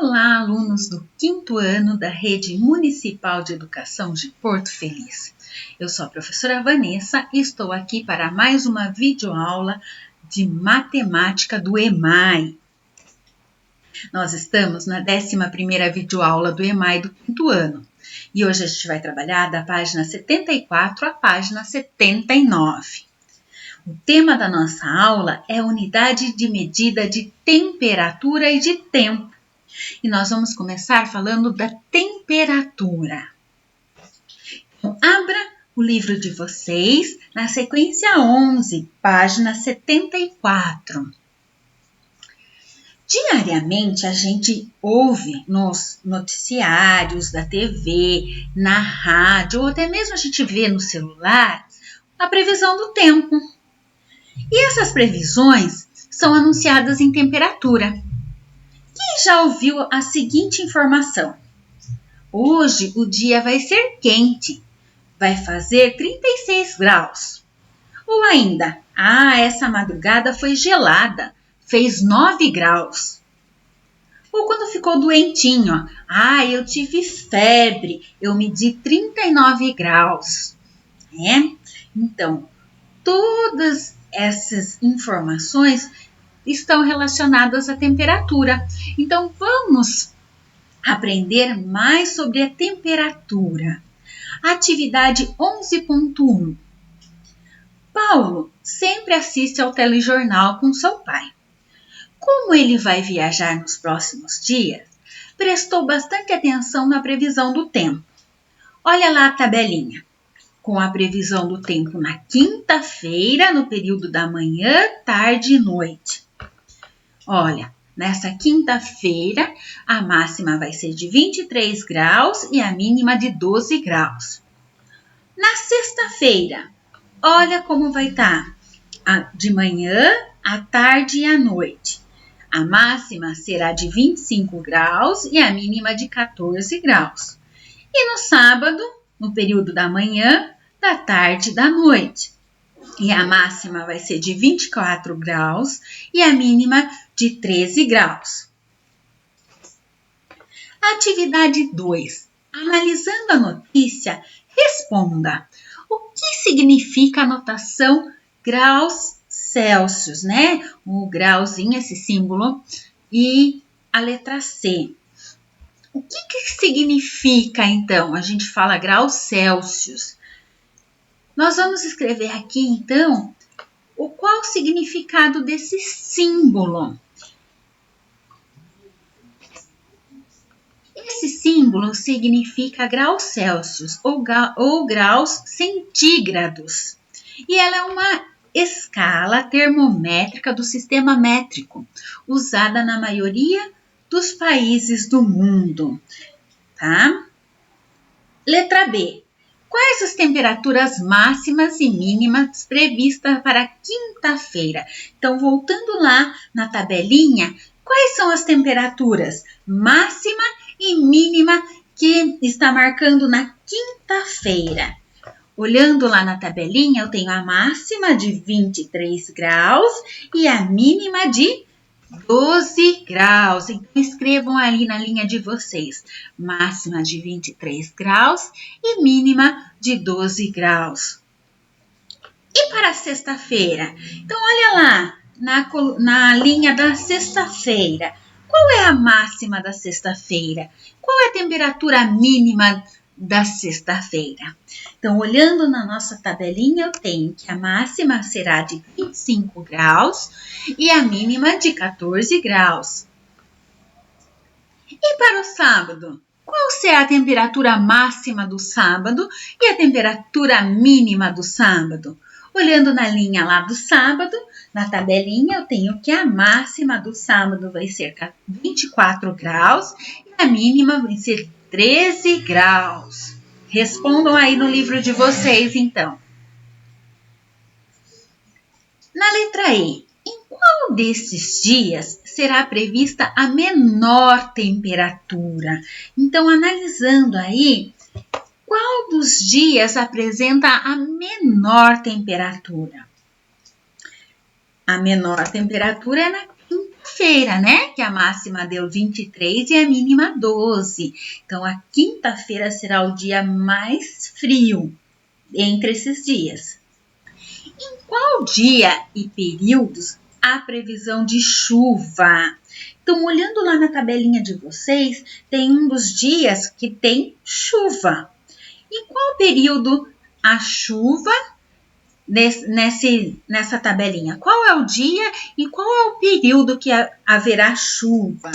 Olá, alunos do 5º ano da Rede Municipal de Educação de Porto Feliz. Eu sou a professora Vanessa e estou aqui para mais uma videoaula de matemática do EMAI. Nós estamos na 11ª videoaula do EMAI do 5º ano e hoje a gente vai trabalhar da página 74 à página 79. O tema da nossa aula é a unidade de medida de temperatura e de tempo. E nós vamos começar falando da temperatura. Então, abra o livro de vocês na sequência 11, página 74. Diariamente a gente ouve nos noticiários da TV, na rádio, ou até mesmo a gente vê no celular a previsão do tempo. E essas previsões são anunciadas em temperatura. Quem já ouviu a seguinte informação? Hoje o dia vai ser quente, vai fazer 36 graus. Ou ainda, essa madrugada foi gelada, fez 9 graus. Ou quando ficou doentinho, eu tive febre, eu medi 39 graus. Então, todas essas informações estão relacionadas à temperatura. Então, vamos aprender mais sobre a temperatura. Atividade 11.1. Paulo sempre assiste ao telejornal com seu pai. Como ele vai viajar nos próximos dias, prestou bastante atenção na previsão do tempo. Olha lá a tabelinha. Com a previsão do tempo na quinta-feira, no período da manhã, tarde e noite. Olha, nessa quinta-feira, a máxima vai ser de 23 graus e a mínima de 12 graus. Na sexta-feira, olha como vai estar de manhã, à tarde e à noite. A máxima será de 25 graus e a mínima de 14 graus. E no sábado, no período da manhã, da tarde e da noite. E a máxima vai ser de 24 graus e a mínima de 13 graus. Atividade 2. Analisando a notícia, responda. O que significa a notação graus Celsius, O grauzinho, esse símbolo, e a letra C. O que significa, então? A gente fala graus Celsius. Nós vamos escrever aqui, então, qual o significado desse símbolo. Esse símbolo significa graus Celsius ou graus centígrados. E ela é uma escala termométrica do sistema métrico, usada na maioria dos países do mundo. Tá? Letra B. Quais as temperaturas máximas e mínimas previstas para quinta-feira? Então, voltando lá na tabelinha, quais são as temperaturas máxima e mínima que está marcando na quinta-feira? Olhando lá na tabelinha, eu tenho a máxima de 23 graus e a mínima de 12 graus. Então, escrevam ali na linha de vocês. Máxima de 23 graus e mínima de 12 graus. E para sexta-feira? Então, olha lá na linha da sexta-feira. Qual é a máxima da sexta-feira? Qual é a temperatura mínima da sexta-feira? Então, olhando na nossa tabelinha, eu tenho que a máxima será de 25 graus e a mínima de 14 graus. E para o sábado? Qual será a temperatura máxima do sábado e a temperatura mínima do sábado? Olhando na linha lá do sábado, na tabelinha, eu tenho que a máxima do sábado vai ser 24 graus e a mínima vai ser 13 graus. Respondam aí no livro de vocês, então. Na letra E, em qual desses dias será prevista a menor temperatura? Então, analisando aí, qual dos dias apresenta a menor temperatura? A menor temperatura é na quinta-feira, né? Que a máxima deu 23 e a mínima 12. Então, a quinta-feira será o dia mais frio entre esses dias. Em qual dia e períodos há previsão de chuva? Então, olhando lá na tabelinha de vocês, tem um dos dias que tem chuva. Em qual período a chuva nessa tabelinha? Qual é o dia e qual é o período que haverá chuva?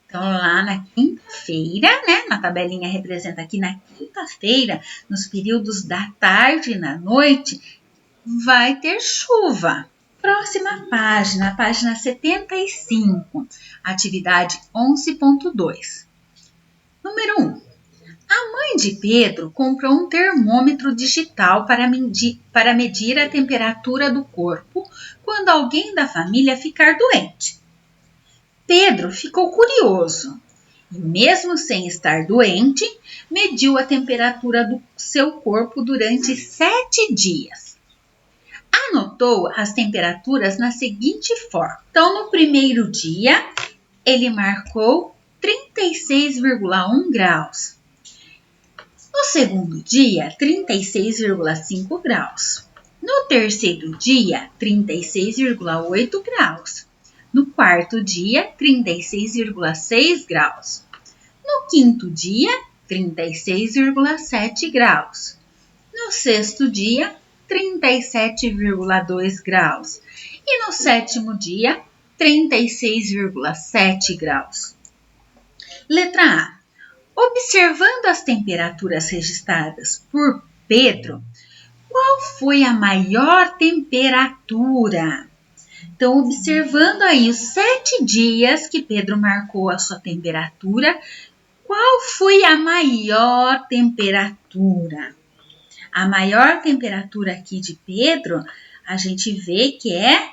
Então, lá na quinta-feira, né? Na tabelinha representa aqui na quinta-feira, nos períodos da tarde e na noite, vai ter chuva. Próxima página, a página 75, atividade 11.2. Número 1. A mãe de Pedro comprou um termômetro digital para medir a temperatura do corpo quando alguém da família ficar doente. Pedro ficou curioso e, mesmo sem estar doente, mediu a temperatura do seu corpo durante 7 dias. Anotou as temperaturas na seguinte forma. Então, no primeiro dia, ele marcou 36,1 graus. No segundo dia, 36,5 graus. No terceiro dia, 36,8 graus. No quarto dia, 36,6 graus. No quinto dia, 36,7 graus. No sexto dia, 37,2 graus. E no sétimo dia, 36,7 graus. Letra A. Observando as temperaturas registradas por Pedro, qual foi a maior temperatura? Então, observando aí os 7 dias que Pedro marcou a sua temperatura, qual foi a maior temperatura? A maior temperatura aqui de Pedro, a gente vê que é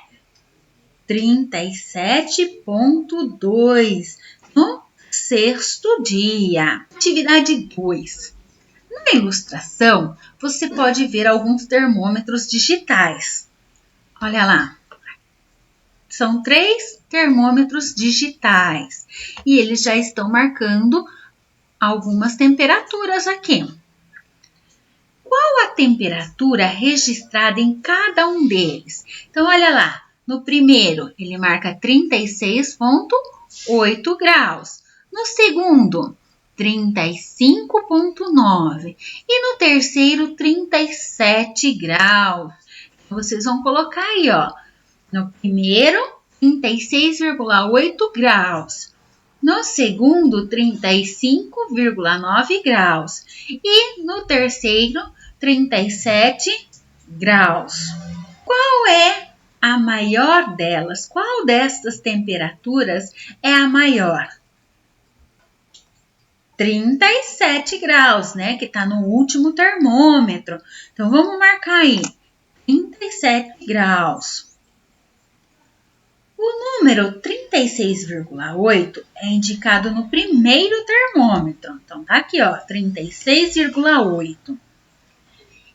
37,2 no sexto dia. Atividade 2. Na ilustração, você pode ver alguns termômetros digitais. Olha lá. São 3 termômetros digitais e eles já estão marcando algumas temperaturas aqui. Qual a temperatura registrada em cada um deles? Então, olha lá. No primeiro, ele marca 36,8 graus. No segundo, 35,9. E no terceiro, 37 graus. Então, vocês vão colocar aí, ó. No primeiro, 36,8 graus. No segundo, 35,9 graus. E no terceiro, 37 graus. Qual é a maior delas? Qual destas temperaturas é a maior? 37 graus, né? Que está no último termômetro. Então, vamos marcar aí. 37 graus. O número 36,8 é indicado no primeiro termômetro. Então, tá aqui, ó, 36,8.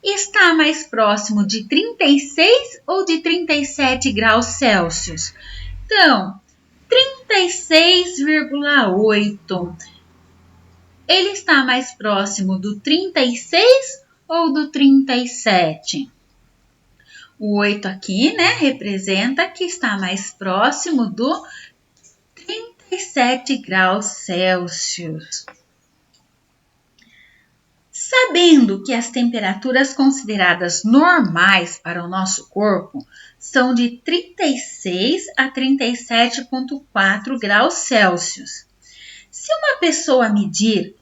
Está mais próximo de 36 ou de 37 graus Celsius? Então, 36,8. Ele está mais próximo do 36 ou do 37? O 8 aqui, né, representa que está mais próximo do 37 graus Celsius. Sabendo que as temperaturas consideradas normais para o nosso corpo são de 36 a 37,4 graus Celsius. Se uma pessoa medir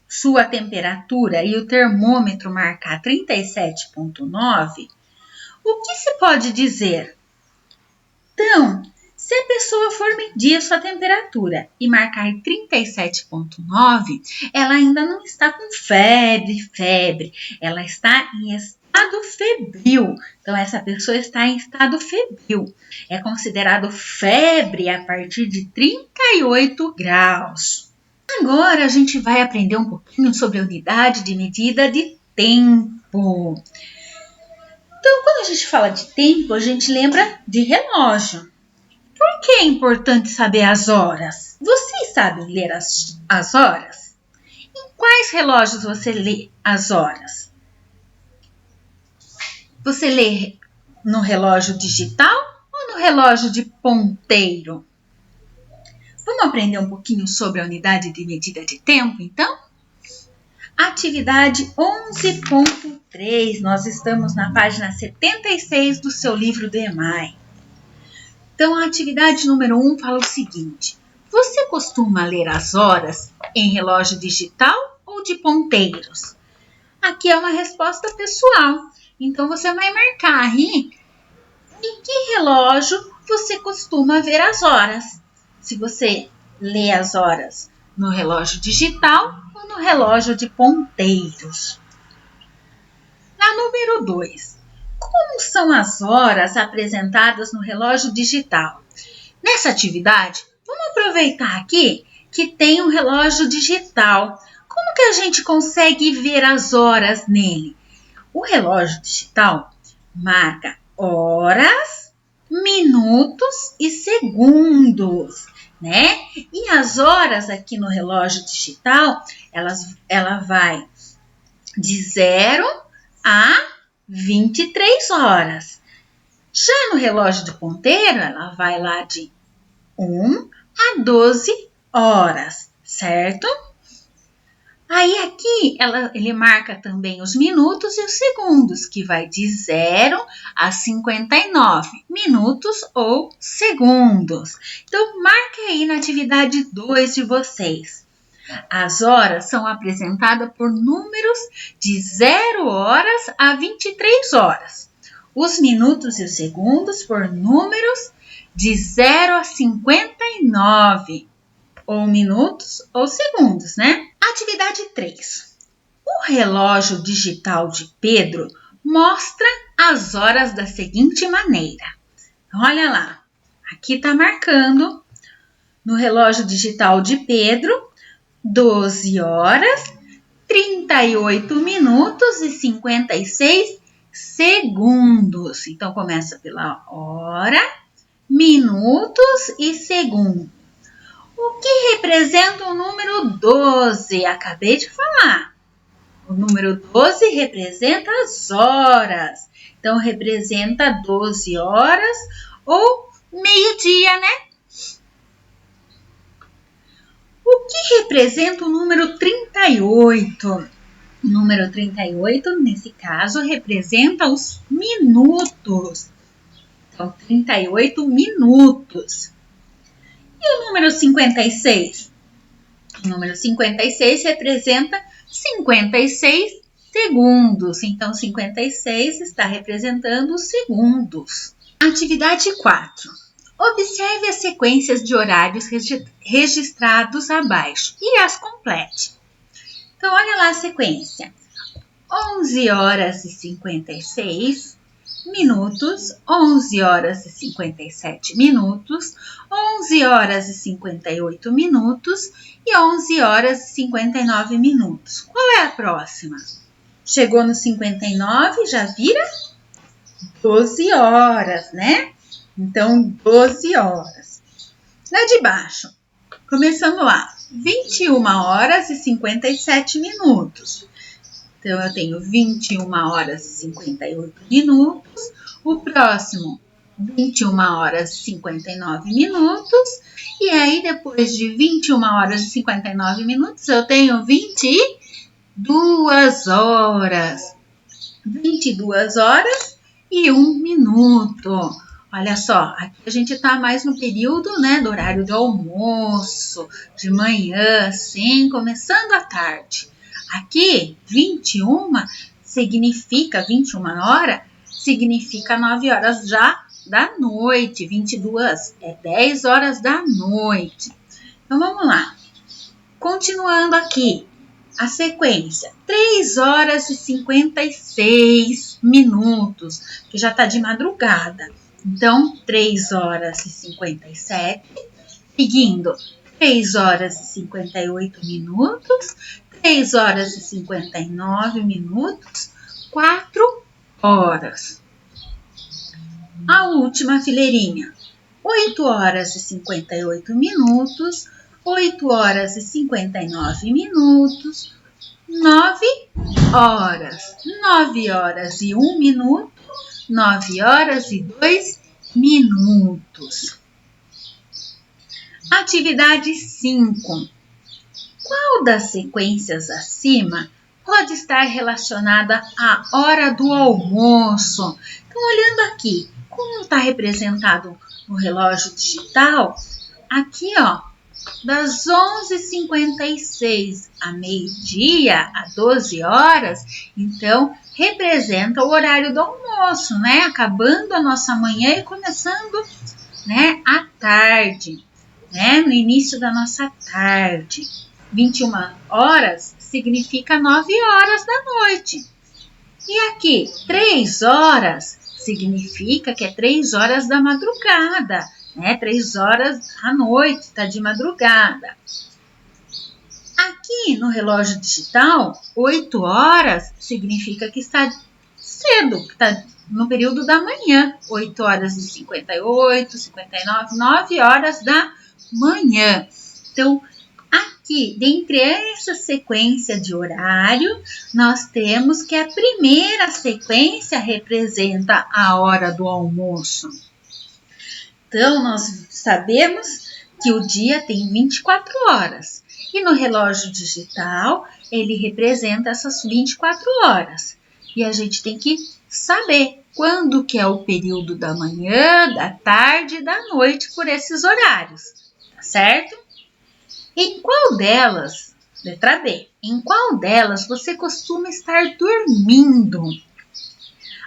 sua temperatura e o termômetro marcar 37,9, o que se pode dizer? Então, se a pessoa for medir sua temperatura e marcar 37,9, ela ainda não está com febre. Ela está em estado febril. Então, essa pessoa está em estado febril. É considerado febre a partir de 38 graus. Agora, a gente vai aprender um pouquinho sobre a unidade de medida de tempo. Então, quando a gente fala de tempo, a gente lembra de relógio. Por Por que é importante saber as horas? Vocês sabem ler as horas? Em quais relógios você lê as horas? Você lê no relógio digital ou no relógio de ponteiro? Vamos aprender um pouquinho sobre a unidade de medida de tempo, então? Atividade 11.3, nós estamos na página 76 do seu livro do EMAI. Então, a atividade número 1 fala o seguinte: você costuma ler as horas em relógio digital ou de ponteiros? Aqui é uma resposta pessoal, então você vai marcar aí em que relógio você costuma ver as horas. Se você lê as horas no relógio digital ou no relógio de ponteiros. Na número 2, como são as horas apresentadas no relógio digital? Nessa atividade, vamos aproveitar aqui que tem um relógio digital. Como que a gente consegue ver as horas nele? O relógio digital marca horas, minutos e segundos, né? E as horas aqui no relógio digital, ela vai de 0 a 23 horas. Já no relógio de ponteiro, ela vai lá de 1 a 12 horas, certo? Aí aqui ele marca também os minutos e os segundos, que vai de 0 a 59 minutos ou segundos. Então, marque aí na atividade 2 de vocês. As horas são apresentadas por números de 0 horas a 23 horas. Os minutos e os segundos por números de 0 a 59, ou minutos ou segundos, né? Atividade 3. O relógio digital de Pedro mostra as horas da seguinte maneira. Olha lá, aqui está marcando no relógio digital de Pedro 12 horas, 38 minutos e 56 segundos. Então, começa pela hora, minutos e segundos. O que representa o número 12? Acabei de falar. O número 12 representa as horas. Então, representa 12 horas ou meio-dia, né? O que representa o número 38? O número 38, nesse caso, representa os minutos. Então, 38 minutos. E o número 56? O número 56 representa 56 segundos. Então, 56 está representando os segundos. Atividade 4. Observe as sequências de horários registrados abaixo e as complete. Então, olha lá a sequência. 11 horas e 56 minutos, 11 horas e 57 minutos, 11 horas e 58 minutos e 11 horas e 59 minutos. Qual é a próxima? Chegou no 59, já vira 12 horas, né? Então, 12 horas. Na de baixo, começando lá, 21 horas e 57 minutos. Então, eu tenho 21 horas e 58 minutos. O próximo, 21 horas e 59 minutos. E aí, depois de 21 horas e 59 minutos, eu tenho 22 horas. 22 horas e 1 minuto. Olha só, aqui a gente está mais no período, né, do horário do almoço, de manhã, assim, começando à tarde. Aqui, 21 significa, 21 horas, significa 9 horas já da noite. 22 é 10 horas da noite. Então, vamos lá. Continuando aqui, a sequência. 3 horas e 56 minutos, que já está de madrugada. Então, 3 horas e 57, seguindo 3 horas e 58 minutos, 3 horas e 59 minutos, 4 horas. A última fileirinha, 8 horas e 58 minutos, 8 horas e 59 minutos, 9 horas, 9 horas e 1 minuto, 9 horas e 2 minutos. Atividade 5. Qual das sequências acima pode estar relacionada à hora do almoço? Então, olhando aqui, como está representado no relógio digital, aqui, ó, das 11h56 a meio-dia, a 12 horas, então, representa o horário do almoço, né? Acabando a nossa manhã e começando, né, a tarde, né? No início da nossa tarde. 21 horas significa 9 horas da noite. E aqui, 3 horas significa que é 3 horas da madrugada, né? 3 horas à noite, está de madrugada. Aqui no relógio digital, 8 horas significa que está cedo, que está no período da manhã. 8 horas e 58, 59, 9 horas da manhã. Então, aqui, dentre essa sequência de horário, nós temos que a primeira sequência representa a hora do almoço. Então, nós sabemos que o dia tem 24 horas e no relógio digital ele representa essas 24 horas. E a gente tem que saber quando que é o período da manhã, da tarde e da noite por esses horários, tá certo? Em qual delas, letra B, em qual delas você costuma estar dormindo?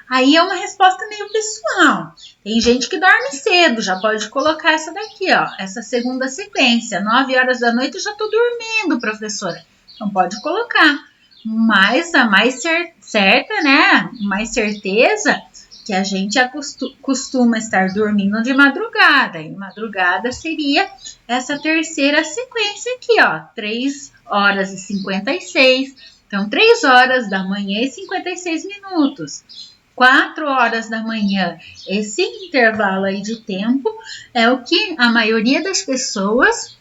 Aí é uma resposta meio pessoal. Tem gente que dorme cedo, já pode colocar essa daqui, ó, essa segunda sequência. 9 horas da noite eu já estou dormindo, professora. Então pode colocar. Mas a mais certa, né, mais certeza, que a gente costuma estar dormindo de madrugada. E madrugada seria essa terceira sequência aqui, ó, 3 horas e 56. Então, 3 horas da manhã e 56 minutos. 4 horas da manhã. Esse intervalo aí de tempo é o que a maioria das pessoas,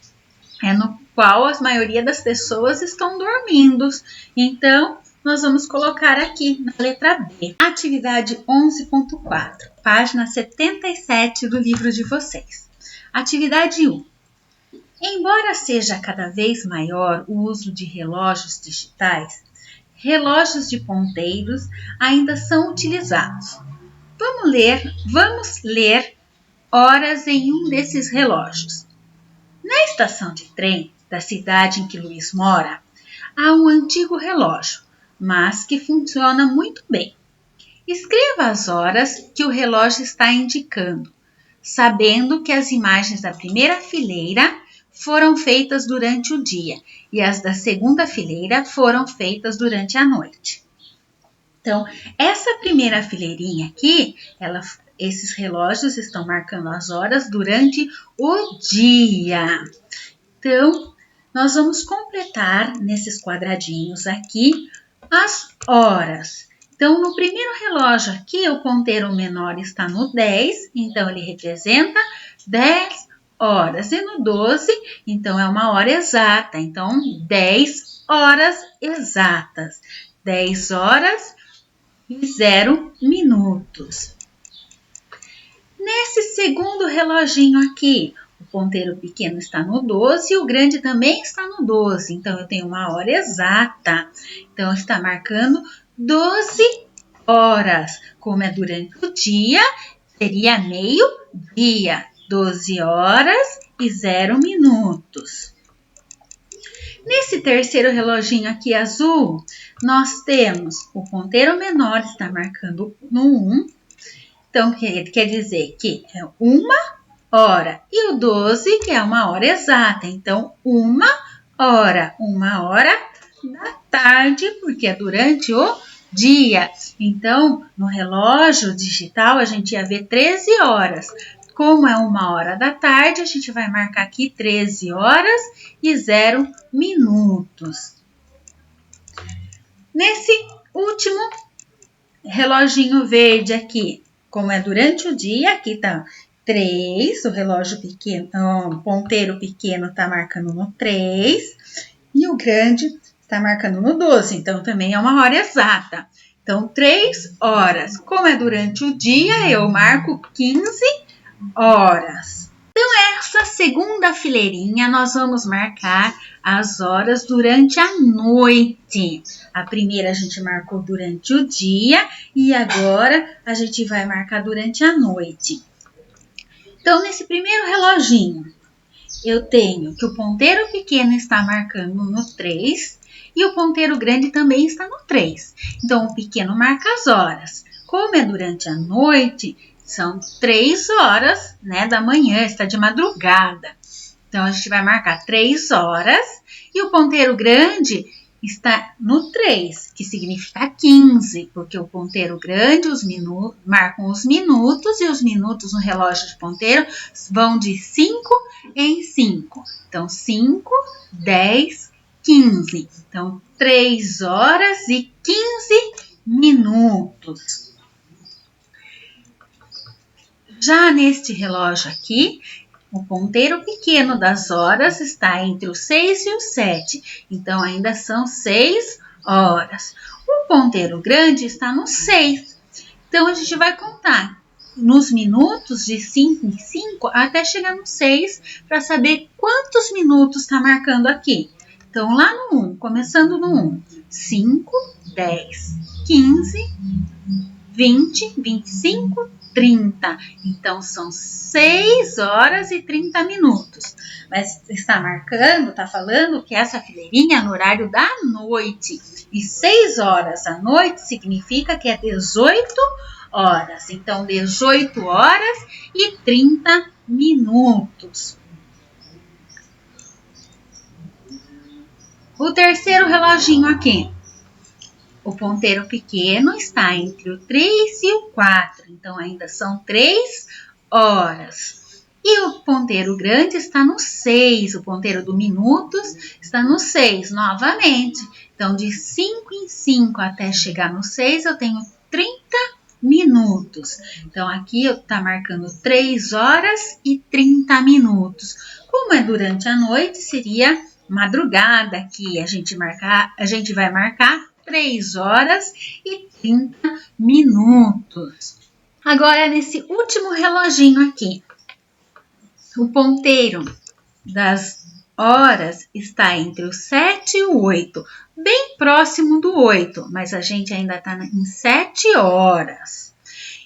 no qual a maioria das pessoas estão dormindo. Então, nós vamos colocar aqui na letra B. Atividade 11.4, página 77 do livro de vocês. Atividade 1. Embora seja cada vez maior o uso de relógios digitais, relógios de ponteiros ainda são utilizados. Vamos ler horas em um desses relógios. Na estação de trem da cidade em que Luiz mora, há um antigo relógio, mas que funciona muito bem. Escreva as horas que o relógio está indicando, sabendo que as imagens da primeira fileira foram feitas durante o dia e as da segunda fileira foram feitas durante a noite. Então, essa primeira fileirinha aqui, esses relógios estão marcando as horas durante o dia. Então, nós vamos completar nesses quadradinhos aqui as horas. Então, no primeiro relógio aqui, o ponteiro menor está no 10, então ele representa 10 horas. E no 12, então é uma hora exata, então 10 horas exatas. 10 horas e 0 minutos. Nesse segundo reloginho aqui, o ponteiro pequeno está no 12 e o grande também está no 12. Então, eu tenho uma hora exata. Então, está marcando 12 horas. Como é durante o dia, seria meio-dia. 12 horas e 0 minutos. Nesse terceiro reloginho aqui azul, nós temos o ponteiro menor está marcando no 1. Então, quer dizer que é 1 hora. E o 12, que é uma hora exata. Então, 1 hora. 1 hora da tarde, porque é durante o dia. Então, no relógio digital, a gente ia ver 13 horas. Como é 1 hora da tarde, a gente vai marcar aqui 13 horas e 0 minutos. Nesse último reloginho verde aqui, como é durante o dia, aqui tá 3, o relógio pequeno, o ponteiro pequeno está marcando no 3 e o grande está marcando no 12, então também é uma hora exata. Então, 3 horas. Como é durante o dia, eu marco 15 horas. Então, essa segunda fileirinha, nós vamos marcar as horas durante a noite. A primeira a gente marcou durante o dia e agora a gente vai marcar durante a noite. Então, nesse primeiro reloginho, eu tenho que o ponteiro pequeno está marcando no 3 e o ponteiro grande também está no 3. Então, o pequeno marca as horas. Como é durante a noite, são 3 horas, né, da manhã, está de madrugada. Então, a gente vai marcar 3 horas e o ponteiro grande está no 3, que significa 15, porque o ponteiro grande marcam os minutos e os minutos no relógio de ponteiro vão de 5 em 5. Então, 5, 10, 15. Então, 3 horas e 15 minutos. Já neste relógio aqui, o ponteiro pequeno das horas está entre o 6 e o 7, então ainda são 6 horas. O ponteiro grande está no 6, então a gente vai contar nos minutos de 5 em 5 até chegar no 6 para saber quantos minutos está marcando aqui. Então lá no 1, começando no 1, 5, 10, 15, 20, 25, 30. Então, são 6 horas e 30 minutos. Mas está marcando, está falando que essa fileirinha é no horário da noite. E 6 horas da noite significa que é 18 horas. Então, 18 horas e 30 minutos. O terceiro reloginho aqui. O ponteiro pequeno está entre o 3 e o 4, então ainda são 3 horas. E o ponteiro grande está no 6, o ponteiro do minutos está no 6 novamente. Então, de 5 em 5 até chegar no 6, eu tenho 30 minutos. Então, aqui está marcando 3 horas e 30 minutos. Como é durante a noite, seria madrugada aqui. A gente vai marcar 3 horas e 30 minutos. Agora, nesse último reloginho aqui, o ponteiro das horas está entre o 7 e o 8, bem próximo do 8, mas a gente ainda está em 7 horas.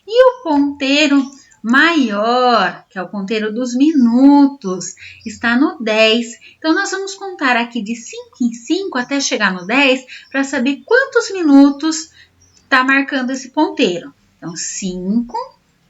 E o ponteiro maior, que é o ponteiro dos minutos, está no 10. Então, nós vamos contar aqui de 5 em 5 até chegar no 10 para saber quantos minutos está marcando esse ponteiro. Então, 5,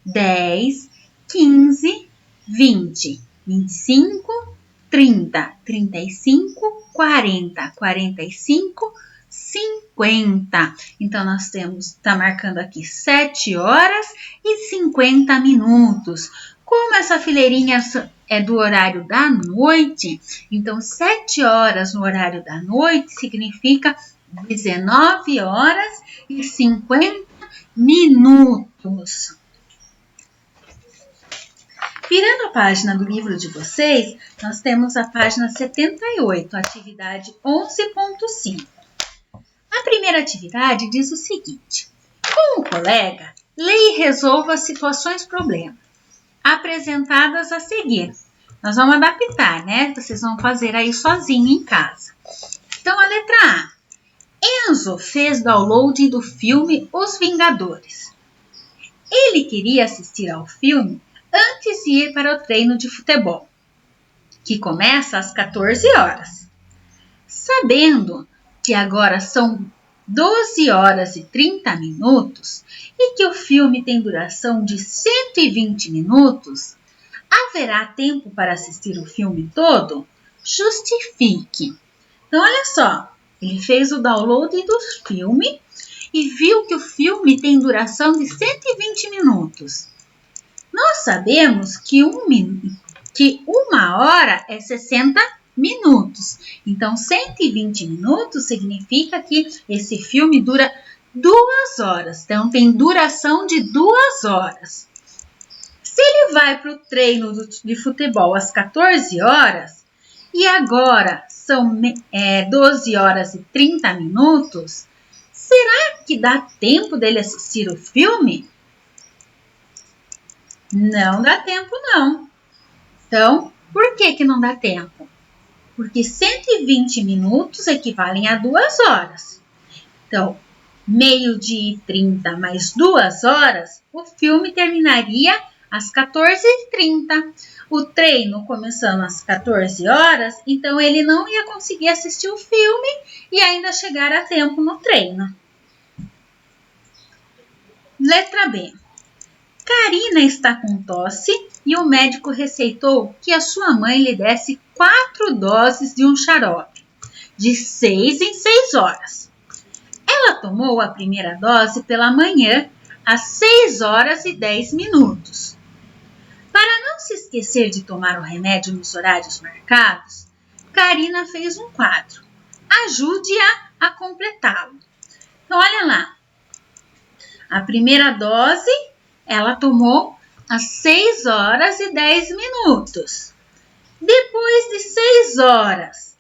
10, 15, 20, 25, 30, 35, 40, 45, 50. Então, nós está marcando aqui 7 horas e 50 minutos. Como essa fileirinha é do horário da noite, então 7 horas no horário da noite significa 19 horas e 50 minutos. Virando a página do livro de vocês, nós temos a página 78, atividade 11.5. A primeira atividade diz o seguinte: com o colega, leia e resolva as situações-problema apresentadas a seguir. Nós vamos adaptar, né? Vocês vão fazer aí sozinho em casa. Então, a letra A. Enzo fez download do filme Os Vingadores. Ele queria assistir ao filme antes de ir para o treino de futebol, que começa às 14 horas. Sabendo que agora são 12 horas e 30 minutos e que o filme tem duração de 120 minutos, haverá tempo para assistir o filme todo? Justifique. Então, olha só, ele fez o download do filme e viu que o filme tem duração de 120 minutos. Nós sabemos que uma hora é 60 minutos. Então, 120 minutos significa que esse filme dura 2 horas. Então, tem duração de 2 horas. Se ele vai para o treino de futebol às 14 horas e agora são 12 horas e 30 minutos, será que dá tempo dele assistir o filme? Não dá tempo, não. Então, por que não dá tempo? Porque 120 minutos equivalem a 2 horas. Então, 12h30 mais 2 horas, o filme terminaria às 14h30. O treino começando às 14 horas, então ele não ia conseguir assistir o filme e ainda chegar a tempo no treino. Letra B. Karina está com tosse e o médico receitou que a sua mãe lhe desse 4 doses de um xarope, de 6 em 6 horas. Ela tomou a primeira dose pela manhã, às 6 horas e 10 minutos. Para não se esquecer de tomar o remédio nos horários marcados, Karina fez um quadro. Ajude-a a completá-lo. Então, olha lá. A primeira dose ela tomou às 6 horas e 10 minutos. Depois de 6 horas,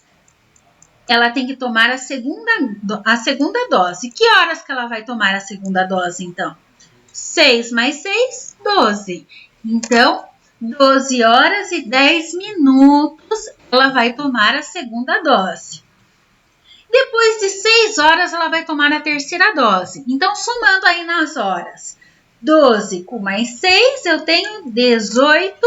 ela tem que tomar a segunda dose. Que horas que ela vai tomar a segunda dose, então? 6 mais 6, 12. Então, 12 horas e 10 minutos, ela vai tomar a segunda dose. Depois de 6 horas, ela vai tomar a terceira dose. Então, somando aí nas horas, 12 com mais 6, eu tenho 18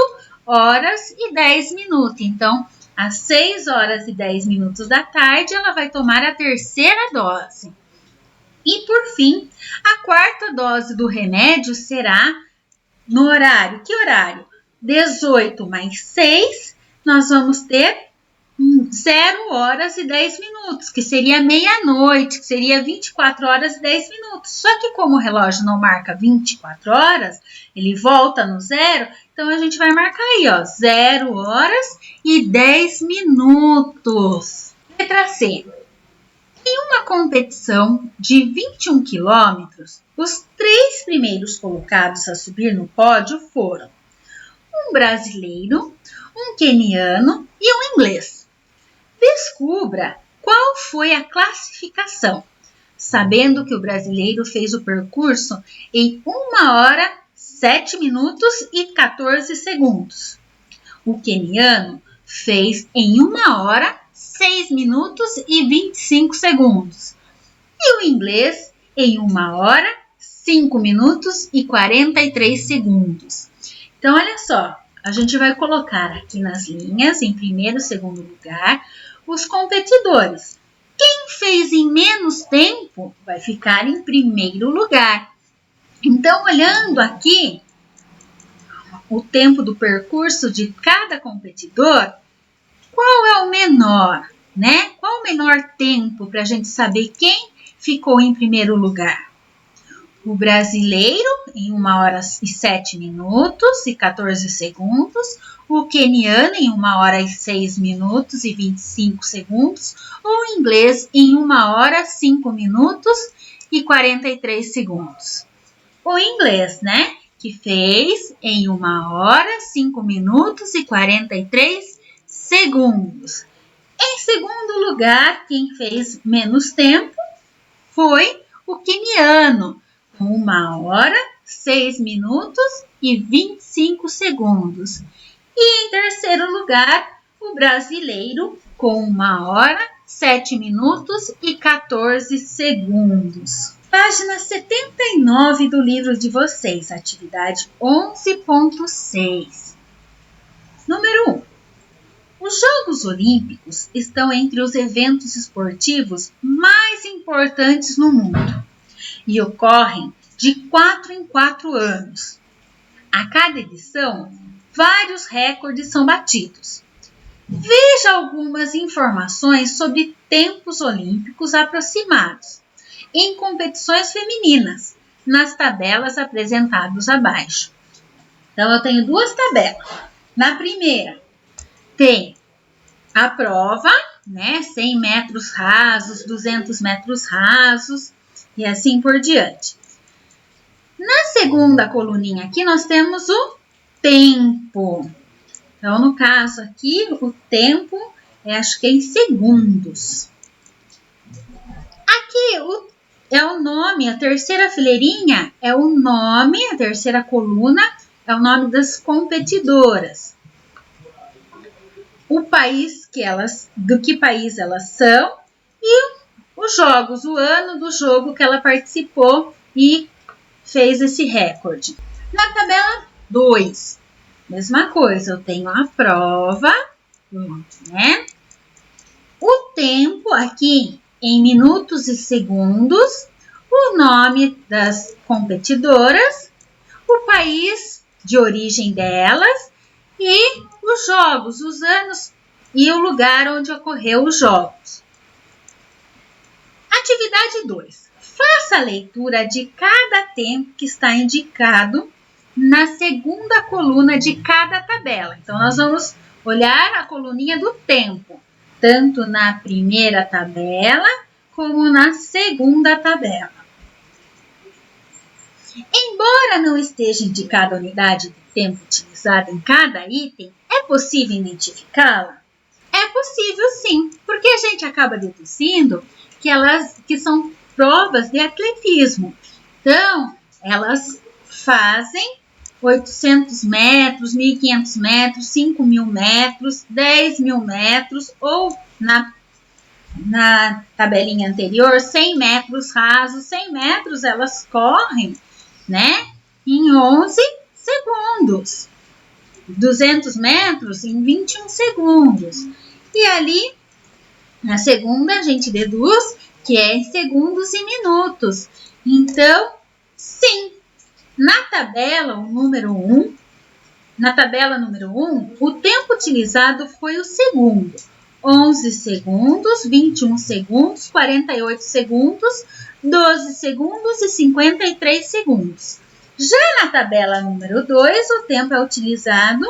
horas e 10 minutos. Então, às 6 horas e 10 minutos da tarde, ela vai tomar a terceira dose. E, por fim, a quarta dose do remédio será no horário. Que horário? 18 mais 6, nós vamos ter 0 horas e 10 minutos, que seria meia-noite, que seria 24 horas e 10 minutos. Só que como o relógio não marca 24 horas, ele volta no zero, então a gente vai marcar aí, ó, 0 horas e 10 minutos. Letra C. Em uma competição de 21 quilômetros, os 3 primeiros colocados a subir no pódio foram um brasileiro, um queniano e um inglês. Descubra qual foi a classificação, sabendo que o brasileiro fez o percurso em 1 hora, 7 minutos e 14 segundos. O queniano fez em 1 hora, 6 minutos e 25 segundos. E o inglês em 1 hora, 5 minutos e 43 segundos. Então, olha só, a gente vai colocar aqui nas linhas, em primeiro e segundo lugar, os competidores. Quem fez em menos tempo vai ficar em primeiro lugar. Então, olhando aqui o tempo do percurso de cada competidor, qual é o menor, né? Qual o menor tempo para a gente saber quem ficou em primeiro lugar? O brasileiro em 1 hora e 7 minutos e 14 segundos, o queniano em 1 hora e 6 minutos e 25 segundos, ou o inglês em 1 hora, 5 minutos e 43 segundos. O inglês, né, que fez em 1 hora, 5 minutos e 43 segundos. Em segundo lugar, quem fez menos tempo foi o queniano, 1 hora, 6 minutos e 25 segundos. E em terceiro lugar, o brasileiro, com 1 hora, 7 minutos e 14 segundos. Página 79 do livro de vocês, atividade 11.6. Número 1. Os Jogos Olímpicos estão entre os eventos esportivos mais importantes no mundo e ocorrem de 4 em 4 anos. A cada edição, vários recordes são batidos. Veja algumas informações sobre tempos olímpicos aproximados em competições femininas, nas tabelas apresentadas abaixo. Então, eu tenho 2 tabelas. Na primeira, tem a prova, né, 100 metros rasos, 200 metros rasos e assim por diante. Na segunda coluninha aqui, nós temos o tempo. Então, no caso aqui, o tempo acho que é em segundos. Aqui é o nome, a terceira fileirinha é o nome, a terceira coluna é o nome das competidoras. O país do que país elas são e os jogos, o ano do jogo que ela participou e fez esse recorde. Na tabela 2, mesma coisa, eu tenho a prova, né? O tempo aqui em minutos e segundos, o nome das competidoras, o país de origem delas e os jogos, os anos e o lugar onde ocorreu os jogos. Atividade 2. Faça a leitura de cada tempo que está indicado na segunda coluna de cada tabela. Então, nós vamos olhar a coluninha do tempo, tanto na primeira tabela como na segunda tabela. Embora não esteja indicada a unidade de tempo utilizada em cada item, é possível identificá-la? É possível sim, porque a gente acaba deduzindo que são provas de atletismo. Então, elas fazem 800 metros, 1.500 metros, 5.000 metros, 10.000 metros ou na tabelinha anterior, 100 metros rasos. 100 metros elas correm, né, em 11 segundos. 200 metros em 21 segundos. E ali, na segunda, a gente deduz que é em segundos e minutos. Então, sim, na tabela número 1, o tempo utilizado foi o segundo. 11 segundos, 21 segundos, 48 segundos, 12 segundos e 53 segundos. Já na tabela número 2, o tempo utilizado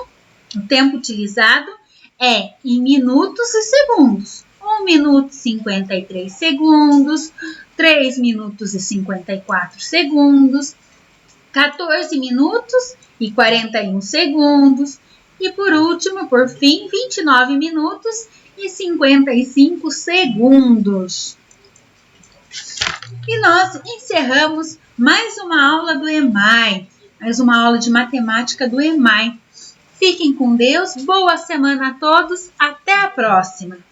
é em minutos e segundos. 1 minuto e 53 segundos, 3 minutos e 54 segundos, 14 minutos e 41 segundos e, por fim, 29 minutos e 55 segundos. E nós encerramos mais uma aula do EMAI, mais uma aula de matemática do EMAI. Fiquem com Deus, boa semana a todos, até a próxima!